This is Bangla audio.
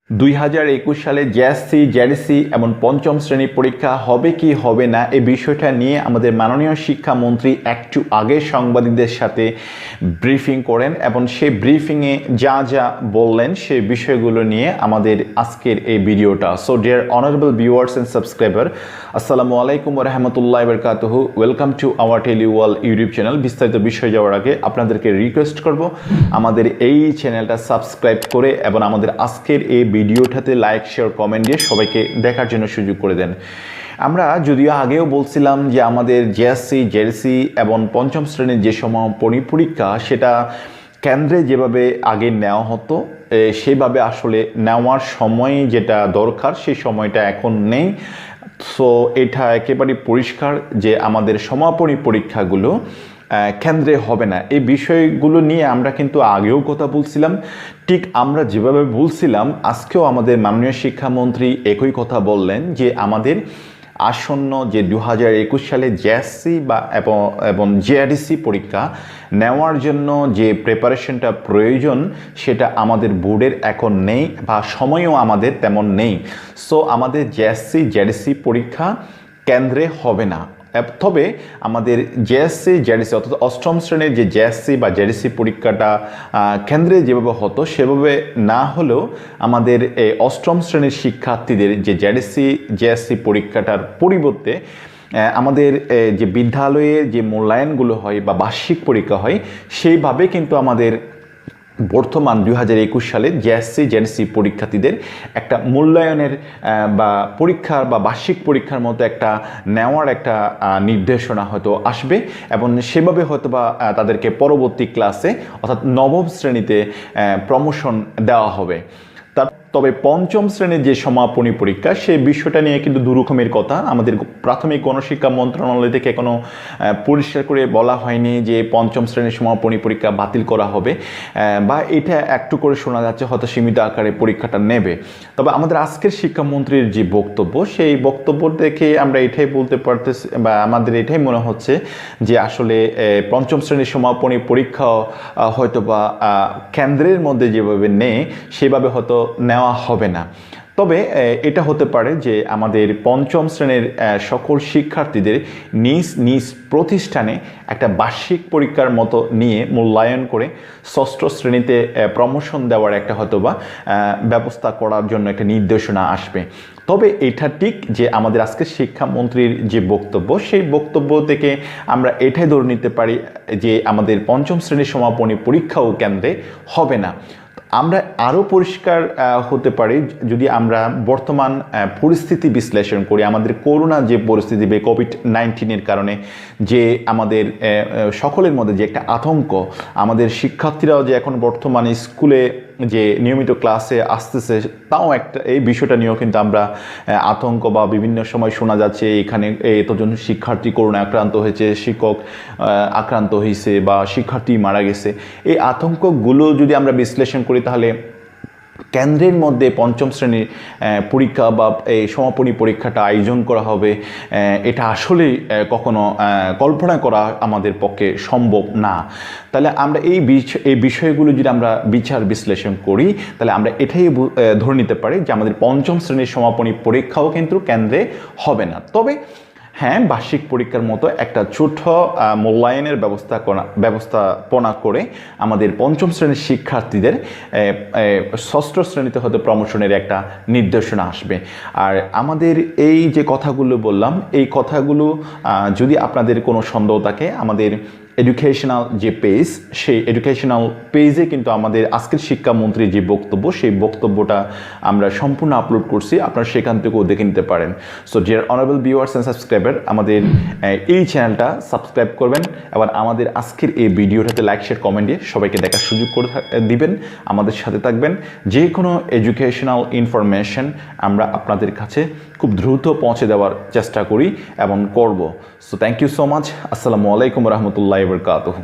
2021 সালে জেএসসি, জেডিসি এবং পঞ্চম শ্রেণী পরীক্ষা হবে কি হবে না এই বিষয়টা নিয়ে আমাদের মাননীয় শিক্ষামন্ত্রী একটু আগে সাংবাদিকদের সাথে ব্রিফিং করেন এবং সেই ব্রিফিংয়ে যা যা বললেন সেই বিষয়গুলো নিয়ে আমাদের আজকের এই ভিডিওটা। So dear honourable viewers and subscriber, আসসালামু আলাইকুম ওয়া রাহমাতুল্লাহি ওয়া বারাকাতুহু। Welcome to our Teleworld YouTube channel. বিস্তারিত বিষয় যাওয়ার আগে আপনাদেরকে রিকোয়েস্ট করব আমাদের এই চ্যানেলটা সাবস্ক্রাইব করে এবং আমাদের আজকের এই ভিডিওটাতে লাইক, শেয়ার, কমেন্ট দিয়ে সবাইকে দেখার জন্য সুযোগ করে দেন। আমরা যদিও আগেও বলছিলাম যে আমাদের জেএসসি, জেডিসি এবং পঞ্চম শ্রেণীর যে সময় পরীক্ষা সেটা কেন্দ্রে যেভাবে আগে নেওয়া হতো সেভাবে আসলে নেওয়ার সময় যেটা দরকার সেই সময়টা এখন নেই। সো এটা একেবারে পরিষ্কার যে আমাদের সমাপনী পরীক্ষাগুলো কেন্দ্রে হবে না। এই বিষয়গুলো নিয়ে আমরা কিন্তু আগেও কথা বলছিলাম। ঠিক আমরা যেভাবে বলছিলাম আজকেও আমাদের মাননীয় শিক্ষামন্ত্রী একই কথা বললেন যে আমাদের আসন্ন যে 2021 সালে জেএসসি বা এবং জেডিসি পরীক্ষা নেওয়ার জন্য যে প্রিপারেশনটা প্রয়োজন সেটা আমাদের বোর্ডের এখন নেই বা সময়ও আমাদের তেমন নেই। সো আমাদের জেএসসি, জেডিসি পরীক্ষা কেন্দ্রে হবে না। তবে আমাদের জেএসসি, জেডিসি অর্থাৎ অষ্টম শ্রেণীর যে জেএসসি বা জেডিসি পরীক্ষাটা কেন্দ্রে যেভাবে হতো সেভাবে না হলেও আমাদের এই অষ্টম শ্রেণীর শিক্ষার্থীদের যে জেএসসি পরীক্ষাটার পরিবর্তে আমাদের যে বিদ্যালয়ে যে মূল্যায়নগুলো হয় বা বার্ষিক পরীক্ষা হয় সেইভাবে কিন্তু আমাদের বর্তমান 2021 সালে জেএসসি, জেডিসি পরীক্ষার্থীদের একটা মূল্যায়নের বা পরীক্ষার বা বার্ষিক পরীক্ষার মতো একটা নেওয়ার একটা নির্দেশনা হয়তো আসবে এবং সেভাবে হয়তো বা তাদেরকে পরবর্তী ক্লাসে অর্থাৎ নবম শ্রেণীতে প্রমোশন দেওয়া হবে। তবে পঞ্চম শ্রেণীর যে সমাপনী পরীক্ষা সেই বিষয়টা নিয়ে কিন্তু দুরকমের কথা। আমাদের প্রাথমিক গণশিক্ষা মন্ত্রণালয় থেকে কোনো পরিষ্কার করে বলা হয়নি যে পঞ্চম শ্রেণীর সমাপনী পরীক্ষা বাতিল করা হবে বা এটা একটু করে শোনা যাচ্ছে হয়তো সীমিত আকারে পরীক্ষাটা নেবে। তবে আমাদের আজকের শিক্ষামন্ত্রীর যে বক্তব্য সেই বক্তব্য দেখে আমরা এটাই বলতে পারতেছি বা আমাদের এটাই মনে হচ্ছে যে আসলে পঞ্চম শ্রেণীর সমাপনী পরীক্ষা হয়তো বা কেন্দ্রের মধ্যে যেভাবে নেয় সেভাবে হয়তো নেওয়া হবে না। তবে এটা হতে পারে যে আমাদের পঞ্চম শ্রেণীর সকল শিক্ষার্থীদের নিজ নিজ প্রতিষ্ঠানে একটা বার্ষিক পরীক্ষার মতো নিয়ে মূল্যায়ন করে ষষ্ঠ শ্রেণীতে প্রমোশন দেওয়ার একটা হয়তোবা ব্যবস্থা করার জন্য একটা নির্দেশনা আসবে। তবে এটা ঠিক যে আমাদের আজকে শিক্ষামন্ত্রীর যে বক্তব্য সেই বক্তব্য থেকে আমরা এটাই ধরে নিতে পারি যে আমাদের পঞ্চম শ্রেণীর সমাপনী পরীক্ষাও কেন্দ্রে হবে না। আমরা আরও পরিষ্কার হতে পারি যদি আমরা বর্তমান পরিস্থিতি বিশ্লেষণ করি। আমাদের করোনা যে পরিস্থিতি কোভিড-19-এর কারণে যে আমাদের সকলের মধ্যে যে একটা আতঙ্ক, আমাদের শিক্ষার্থীরাও যে এখন বর্তমানে স্কুলে যে নিয়মিত ক্লাসে আসতেছে তাও একটা এই বিষয়টা নিয়েও কিন্তু আমরা আতঙ্ক বা বিভিন্ন সময় শোনা যাচ্ছে এখানে এতজন শিক্ষার্থী করোনা আক্রান্ত হয়েছে, শিক্ষক আক্রান্ত হয়েছে বা শিক্ষার্থী মারা গেছে। এই আতঙ্কগুলো যদি আমরা বিশ্লেষণ করি তাহলে কেন্দ্রের মধ্যে পঞ্চম শ্রেণীর পরীক্ষা বা এই সমাপনী পরীক্ষাটা আয়োজন করা হবে এটা আসলেই কখনো কল্পনা করা আমাদের পক্ষে সম্ভব না। তাহলে আমরা এই বিষয়গুলো যদি আমরা বিচার বিশ্লেষণ করি তাহলে আমরা এটাই ধরে নিতে পারি যে আমাদের পঞ্চম শ্রেণীর সমাপনী পরীক্ষাও কিন্তু কেন্দ্রে হবে না। তবে হ্যাঁ, বার্ষিক পরীক্ষার মতো একটা ছোট মূল্যায়নের ব্যবস্থাপনা করে আমাদের পঞ্চম শ্রেণীর শিক্ষার্থীদের ষষ্ঠ শ্রেণীতে হয়তো প্রমোশনের একটা নির্দেশনা আসবে। আর আমাদের এই যে কথাগুলো বললাম এই কথাগুলো যদি আপনাদের কোনো সন্দেহ থাকে আমাদের এডুকেশনাল যে পেজ সেই এডুকেশনাল পেজে কিন্তু আমাদের আজকের শিক্ষামন্ত্রীর যে বক্তব্য সেই বক্তব্যটা আমরা সম্পূর্ণ আপলোড করছি, আপনারা সেখান থেকেও দেখে নিতে পারেন। So dear honourable viewers and subscriber, আমাদের এই চ্যানেলটা সাবস্ক্রাইব করবেন এবং আমাদের আজকের এই ভিডিওটাতে লাইক, শেয়ার, কমেন্ট দিয়ে সবাইকে দেখার সুযোগ করে দিবেন, আমাদের সাথে থাকবেন। যে কোনো এডুকেশনাল ইনফরমেশন আমরা আপনাদের কাছে খুব দ্রুত পৌঁছে দেওয়ার চেষ্টা করি এবং করব। So thank you so much. আসসালামু আলাইকুম রহমতুল্লাহ বরকাতুহু।